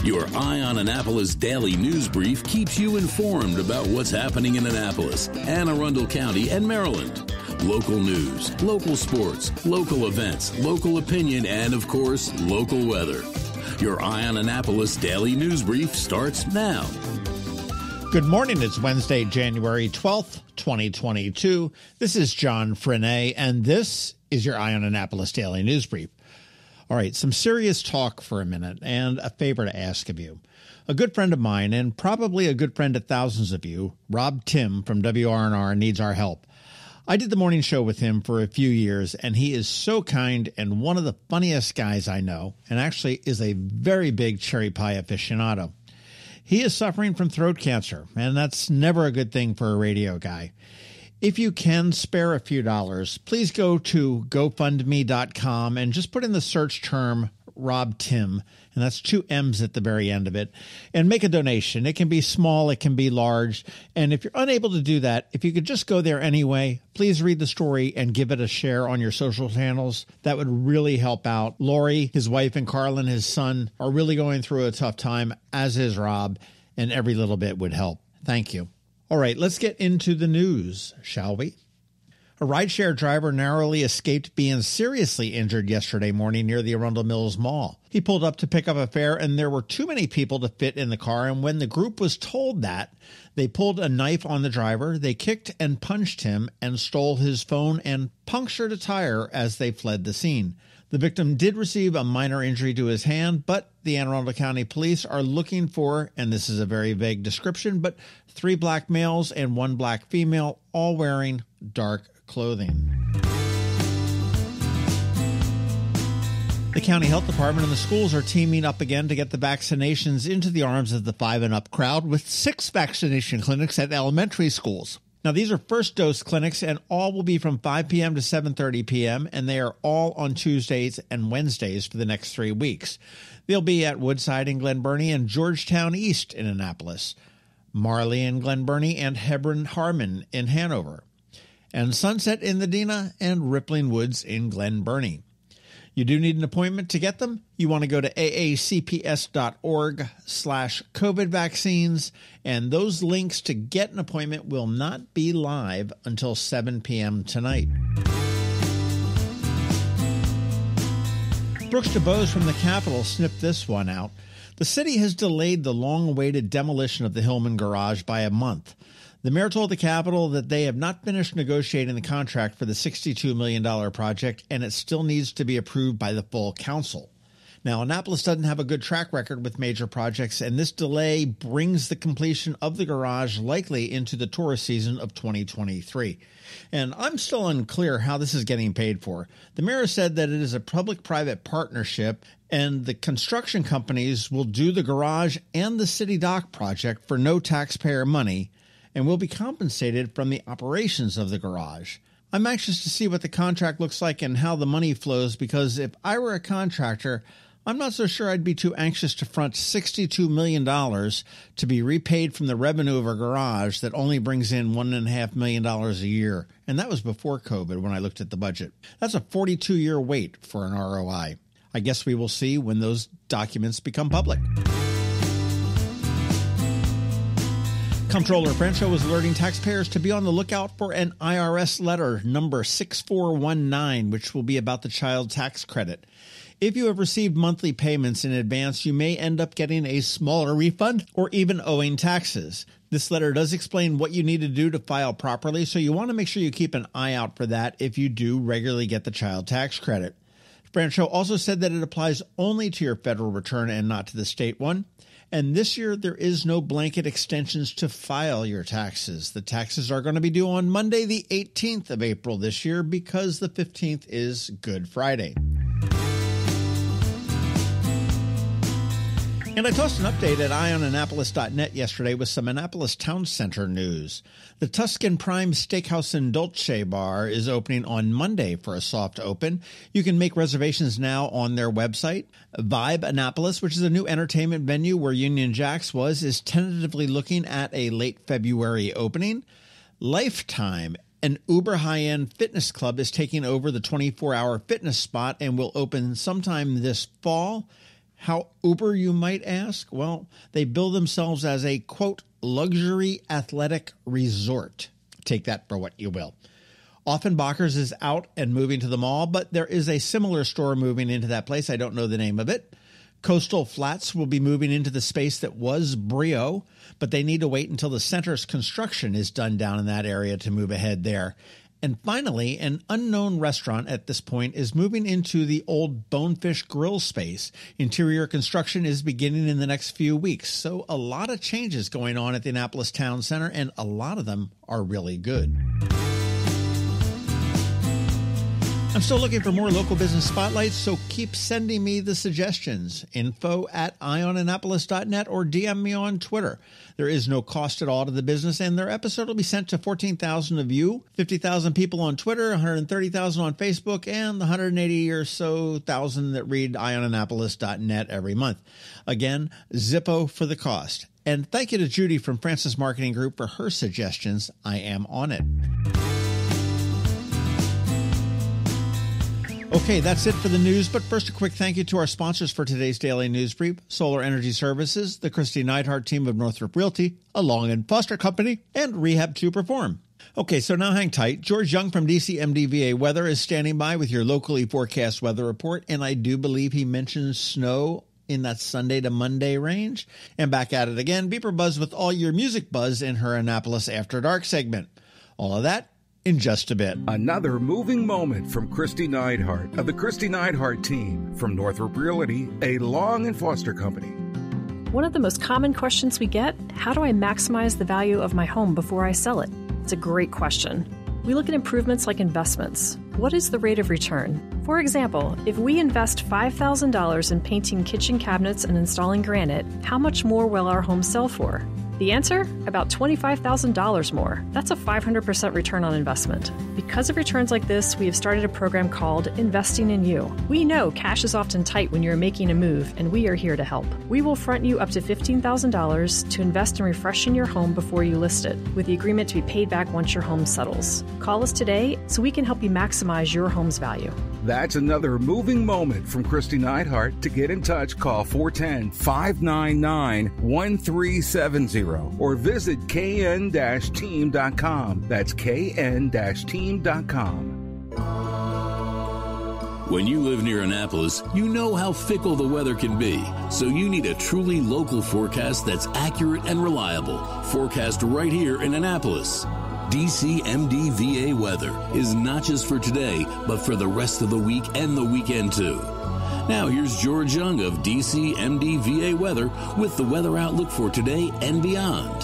Your Eye on Annapolis daily news brief keeps you informed about what's happening in Annapolis, Anne Arundel County, and Maryland. Local news, local sports, local events, local opinion, and, of course, local weather. Your Eye on Annapolis daily news brief starts now. Good morning. It's Wednesday, January 12th, 2022. This is John Frenaye, and this is your Eye on Annapolis daily news brief. All right, some serious talk for a minute and a favor to ask of you. A good friend of mine, and probably a good friend to thousands of you, Rob Tim from WRNR, needs our help. I did the morning show with him for a few years, and he is so kind and one of the funniest guys I know, and actually is a very big cherry pie aficionado. He is suffering from throat cancer, and that's never a good thing for a radio guy. If you can spare a few dollars, please go to GoFundMe.com and just put in the search term Rob Tim, and that's 2 M's at the very end of it, and make a donation. It can be small, it can be large, and if you're unable to do that, if you could just go there anyway, please read the story and give it a share on your social channels. That would really help out. Lori, his wife, and Carlin, his son, are really going through a tough time, as is Rob, and every little bit would help. Thank you. All right, let's get into the news, shall we? A rideshare driver narrowly escaped being seriously injured yesterday morning near the Arundel Mills Mall. He pulled up to pick up a fare, and there were too many people to fit in the car, and when the group was told that, they pulled a knife on the driver, they kicked and punched him, and stole his phone and punctured a tire as they fled the scene. The victim did receive a minor injury to his hand, but the Anne Arundel County Police are looking for, and this is a very vague description, but 3 black males and 1 black female, all wearing dark clothing. The county health department and the schools are teaming up again to get the vaccinations into the arms of the 5 and up crowd with 6 vaccination clinics at elementary schools. Now, these are first dose clinics, and all will be from 5 p.m. to 7:30 p.m., and they are all on Tuesdays and Wednesdays for the next 3 weeks. They'll be at Woodside in Glen Burnie and Georgetown East in Annapolis, Marley in Glen Burnie and Hebron Harmon in Hanover, and Sunset in Medina and Rippling Woods in Glen Burnie. You do need an appointment to get them. You want to go to aacps.org/COVID vaccines, and those links to get an appointment will not be live until 7 p.m. tonight. Brooks DeBose from the Capitol snipped this one out. The city has delayed the long-awaited demolition of the Hillman Garage by a month. The mayor told the Capitol that they have not finished negotiating the contract for the $62 million project, and it still needs to be approved by the full council. Now, Annapolis doesn't have a good track record with major projects, and this delay brings the completion of the garage likely into the tourist season of 2023. And I'm still unclear how this is getting paid for. The mayor said that it is a public-private partnership, and the construction companies will do the garage and the city dock project for no taxpayer money, and will be compensated from the operations of the garage. I'm anxious to see what the contract looks like and how the money flows, because if I were a contractor, I'm not so sure I'd be too anxious to front $62 million to be repaid from the revenue of a garage that only brings in $1.5 million a year. And that was before COVID when I looked at the budget. That's a 42-year wait for an ROI. I guess we will see when those documents become public. Comptroller Franchot was alerting taxpayers to be on the lookout for an IRS letter number 6419, which will be about the child tax credit. If you have received monthly payments in advance, you may end up getting a smaller refund or even owing taxes. This letter does explain what you need to do to file properly, so you want to make sure you keep an eye out for that if you do regularly get the child tax credit. Franchot also said that it applies only to your federal return and not to the state one. And this year, there is no blanket extensions to file your taxes. The taxes are going to be due on Monday, the 18th of April this year, because the 15th is Good Friday. And I tossed an update at eyeonannapolis.net yesterday with some Annapolis Town Center news. The Tuscan Prime Steakhouse and Dolce Bar is opening on Monday for a soft open. You can make reservations now on their website. Vibe Annapolis, which is a new entertainment venue where Union Jack's was, is tentatively looking at a late February opening. Lifetime, an uber high-end fitness club, is taking over the 24-hour fitness spot and will open sometime this fall. How uber, you might ask? Well, they bill themselves as a, quote, luxury athletic resort. Take that for what you will. Offenbachers is out and moving to the mall, but there is a similar store moving into that place. I don't know the name of it. Coastal Flats will be moving into the space that was Brio, but they need to wait until the center's construction is done down in that area to move ahead there. And finally, an unknown restaurant at this point is moving into the old Bonefish Grill space. Interior construction is beginning in the next few weeks. So a lot of changes going on at the Annapolis Town Center, and a lot of them are really good. I'm still looking for more local business spotlights, so keep sending me the suggestions. info@eyeonannapolis.net or DM me on Twitter. There is no cost at all to the business, and their episode will be sent to 14,000 of you, 50,000 people on Twitter, 130,000 on Facebook, and the 180 or so thousand that read eyeonannapolis.net every month. Again, Zippo for the cost. And thank you to Judy from Francis Marketing Group for her suggestions. I am on it. Okay, that's it for the news, but first a quick thank you to our sponsors for today's Daily News Brief: Solar Energy Services, the Kristi Neidhardt Team of Northrop Realty, a Long & Foster Company, and Rehab to Perform. Okay, so now hang tight. George Young from DCMDVA Weather is standing by with your locally forecast weather report, and I do believe he mentions snow in that Sunday to Monday range. And back at it again, BeeprBuzz with all your music buzz in her Annapolis After Dark segment. All of that in just a bit. Another moving moment from Kristi Neidhardt of the Kristi Neidhardt Team from Northrop Realty, a Long & Foster Company. One of the most common questions we get: how do I maximize the value of my home before I sell it? It's a great question. We look at improvements like investments. What is the rate of return? For example, if we invest $5,000 in painting kitchen cabinets and installing granite, how much more will our home sell for? The answer? About $25,000 more. That's a 500% return on investment. Because of returns like this, we have started a program called Investing in You. We know cash is often tight when you're making a move, and we are here to help. We will front you up to $15,000 to invest in refreshing your home before you list it, with the agreement to be paid back once your home settles. Call us today so we can help you maximize your home's value. That's another moving moment from Kristi Neidhardt. To get in touch, call 410-599-1370 or visit kn-team.com. That's kn-team.com. When you live near Annapolis, you know how fickle the weather can be. So you need a truly local forecast that's accurate and reliable. Forecast right here in Annapolis. DCMDVA Weather is not just for today, but for the rest of the week and the weekend too. Now here's George Young of DCMDVA Weather with the weather outlook for today and beyond.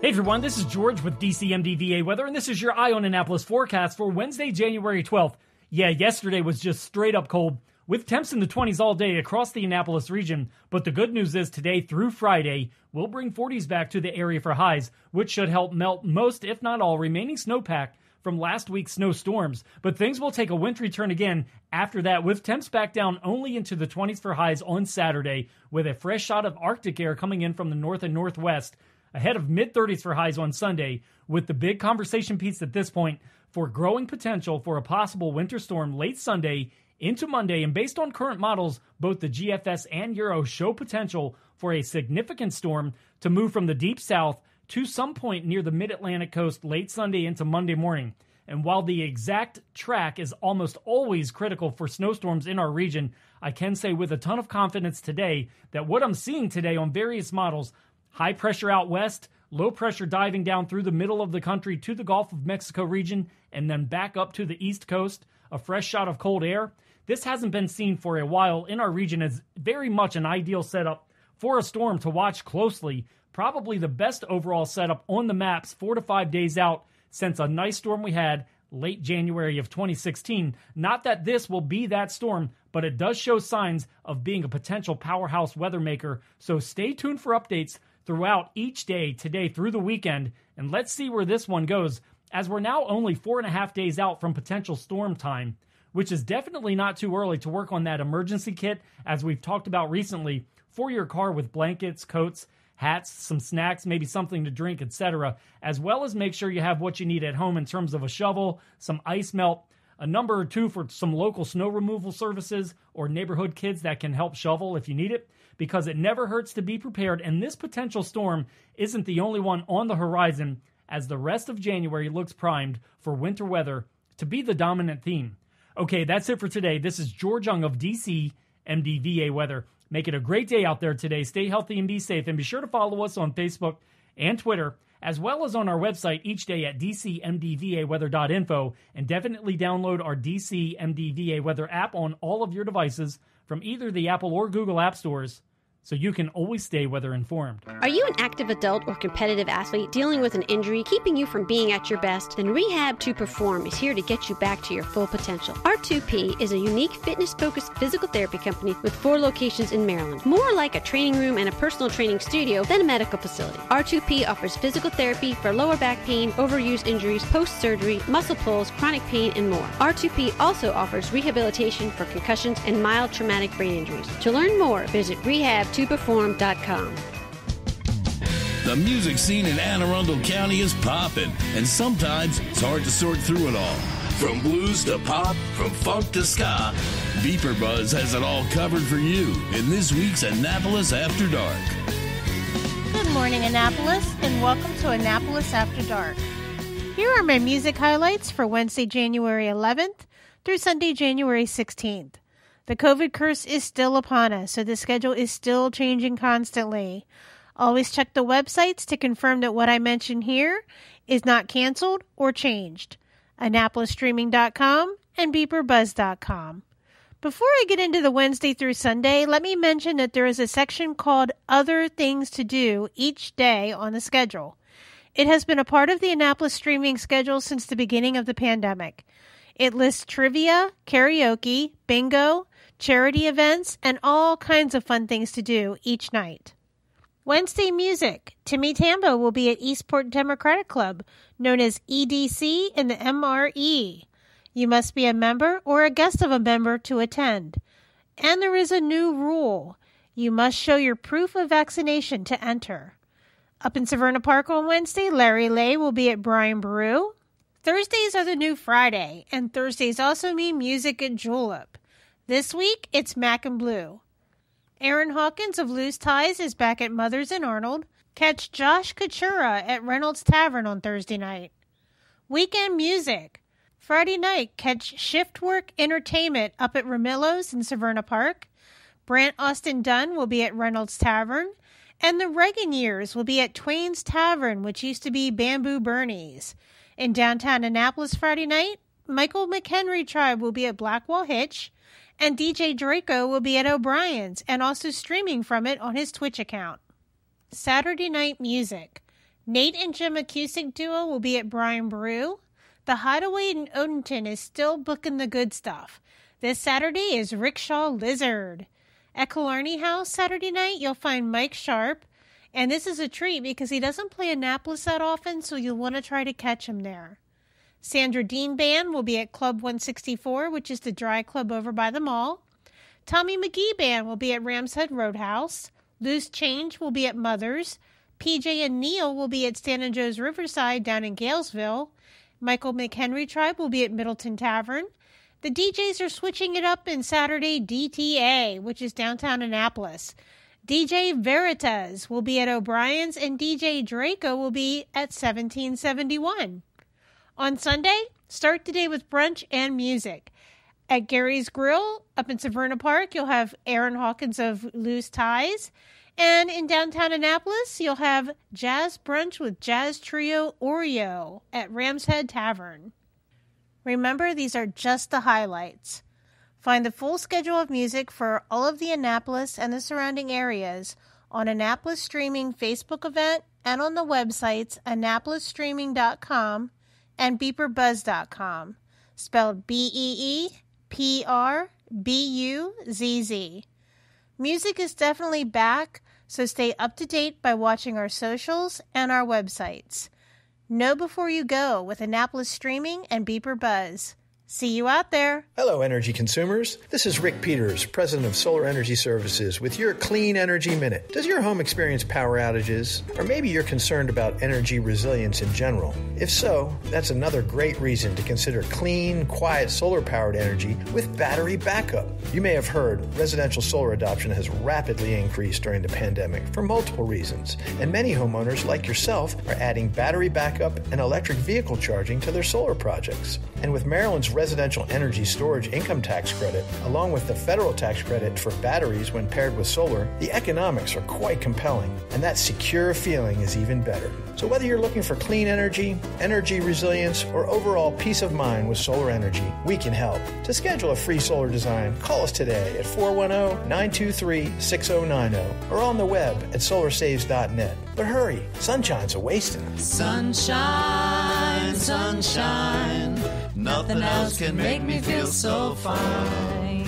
Hey everyone, this is George with DCMDVA Weather, and this is your Eye on Annapolis forecast for Wednesday, January 12th. Yeah, yesterday was just straight up cold, with temps in the 20s all day across the Annapolis region. But the good news is today through Friday, we'll bring 40s back to the area for highs, which should help melt most, if not all, remaining snowpack from last week's snowstorms. But things will take a wintry turn again after that, with temps back down only into the 20s for highs on Saturday, with a fresh shot of Arctic air coming in from the north and northwest, ahead of mid-30s for highs on Sunday, with the big conversation piece at this point for growing potential for a possible winter storm late Sunday into Monday. And based on current models, both the GFS and Euro show potential for a significant storm to move from the deep south to some point near the mid-Atlantic coast late Sunday into Monday morning. And while the exact track is almost always critical for snowstorms in our region, I can say with a ton of confidence today that what I'm seeing today on various models, high pressure out west, low pressure diving down through the middle of the country to the Gulf of Mexico region, and then back up to the east coast, a fresh shot of cold air. This hasn't been seen for a while in our region, as very much an ideal setup for a storm to watch closely. Probably the best overall setup on the maps 4 to 5 days out since a nice storm we had late January of 2016. Not that this will be that storm, but it does show signs of being a potential powerhouse weather maker. So stay tuned for updates throughout each day today through the weekend, and let's see where this one goes, as we're now only 4.5 days out from potential storm time, which is definitely not too early to work on that emergency kit, as we've talked about recently, for your car with blankets, coats, hats, some snacks, maybe something to drink, etc., as well as make sure you have what you need at home in terms of a shovel, some ice melt, a number or two for some local snow removal services or neighborhood kids that can help shovel if you need it, because it never hurts to be prepared, and this potential storm isn't the only one on the horizon, as the rest of January looks primed for winter weather to be the dominant theme. Okay, that's it for today. This is George Young of DC MDVA Weather. Make it a great day out there today. Stay healthy and be safe, and be sure to follow us on Facebook and Twitter, as well as on our website each day at dcmdvaweather.info, and definitely download our DC MDVA Weather app on all of your devices from either the Apple or Google app stores, so you can always stay weather informed. Are you an active adult or competitive athlete dealing with an injury keeping you from being at your best? Then Rehab to Perform is here to get you back to your full potential. R2P is a unique fitness-focused physical therapy company with 4 locations in Maryland. More like a training room and a personal training studio than a medical facility. R2P offers physical therapy for lower back pain, overuse injuries, post-surgery, muscle pulls, chronic pain, and more. R2P also offers rehabilitation for concussions and mild traumatic brain injuries. To learn more, visit rehab2perform.com. The music scene in Anne Arundel County is popping, and sometimes it's hard to sort through it all. From blues to pop, from funk to ska, BeeprBuzz has it all covered for you in this week's Annapolis After Dark. Good morning, Annapolis, and welcome to Annapolis After Dark. Here are my music highlights for Wednesday, January 11th through Sunday, January 16th. The COVID curse is still upon us, so the schedule is still changing constantly. Always check the websites to confirm that what I mention here is not canceled or changed. AnnapolisStreaming.com and BeeprBuzz.com. Before I get into the Wednesday through Sunday, let me mention that there is a section called Other Things to Do each day on the schedule. It has been a part of the Annapolis streaming schedule since the beginning of the pandemic. It lists trivia, karaoke, bingo, charity events, and all kinds of fun things to do each night. Wednesday music. Timmy Tambo will be at Eastport Democratic Club, known as EDC in the MRE. You must be a member or a guest of a member to attend. And there is a new rule. You must show your proof of vaccination to enter. Up in Severna Park on Wednesday, Larry Lay will be at Brian Baru. Thursdays are the new Friday, and Thursdays also mean music at Julep. This week, it's Mac and Blue. Aaron Hawkins of Loose Ties is back at Mother's in Arnold. Catch Josh Kachura at Reynolds Tavern on Thursday night. Weekend music. Friday night, catch Shiftwork Entertainment up at Ramillo's in Severna Park. Brant Austin Dunn will be at Reynolds Tavern. And the Reagan Years will be at Twain's Tavern, which used to be Bamboo Bernie's. In downtown Annapolis Friday night, Michael McHenry Tribe will be at Blackwall Hitch, and DJ Draco will be at O'Brien's and also streaming from it on his Twitch account. Saturday night music. Nate and Jim Acoustic Duo will be at Brian Baru. The Hideaway in Odenton is still booking the good stuff. This Saturday is Rickshaw Lizard. At Killarney House Saturday night, you'll find Mike Sharp. And this is a treat because he doesn't play Annapolis that often, so you'll want to try to catch him there. Sandra Dean Band will be at Club 164, which is the dry club over by the mall. Tommy McGee Band will be at Ramshead Roadhouse. Loose Change will be at Mother's. PJ and Neil will be at Stan and Joe's Riverside down in Galesville. Michael McHenry Tribe will be at Middleton Tavern. The DJs are switching it up in Saturday DTA, which is downtown Annapolis. DJ Veritas will be at O'Brien's, and DJ Draco will be at 1771. On Sunday, start the day with brunch and music. At Gary's Grill up in Severna Park, you'll have Aaron Hawkins of Loose Ties. And in downtown Annapolis, you'll have jazz brunch with Jazz Trio Oreo at Ramshead Tavern. Remember, these are just the highlights. Find the full schedule of music for all of the Annapolis and the surrounding areas on Annapolis Streaming Facebook event and on the websites AnnapolisStreaming.com and BeeprBuzz.com, spelled BeeprBuzz. Music is definitely back, so stay up to date by watching our socials and our websites. Know before you go with Annapolis Streaming and BeeprBuzz. See you out there. Hello, energy consumers. This is Rick Peters, president of Solar Energy Services, with your Clean Energy Minute. Does your home experience power outages? Or maybe you're concerned about energy resilience in general? If so, that's another great reason to consider clean, quiet solar-powered energy with battery backup. You may have heard residential solar adoption has rapidly increased during the pandemic for multiple reasons, and many homeowners, like yourself, are adding battery backup and electric vehicle charging to their solar projects. And with Maryland's residential energy storage income tax credit, along with the federal tax credit for batteries when paired with solar, the economics are quite compelling, and that secure feeling is even better. So whether you're looking for clean energy, energy resilience, or overall peace of mind with solar energy, we can help. To schedule a free solar design, call us today at 410-923-6090 or on the web at solarsaves.net. But hurry, sunshine's a-wasting. Sunshine, sunshine, nothing else can make me feel so fine.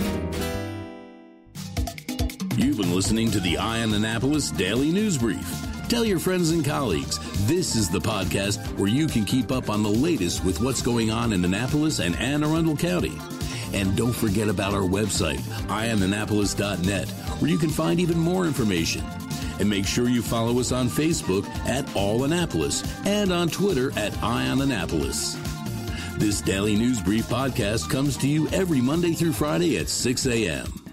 You've been listening to the Eye on Annapolis Daily News Brief. Tell your friends and colleagues, this is the podcast where you can keep up on the latest with what's going on in Annapolis and Anne Arundel County. And don't forget about our website, eyeonannapolis.net, where you can find even more information. And make sure you follow us on Facebook at All Annapolis and on Twitter at Eye on Annapolis. This Daily News Brief podcast comes to you every Monday through Friday at 6 a.m.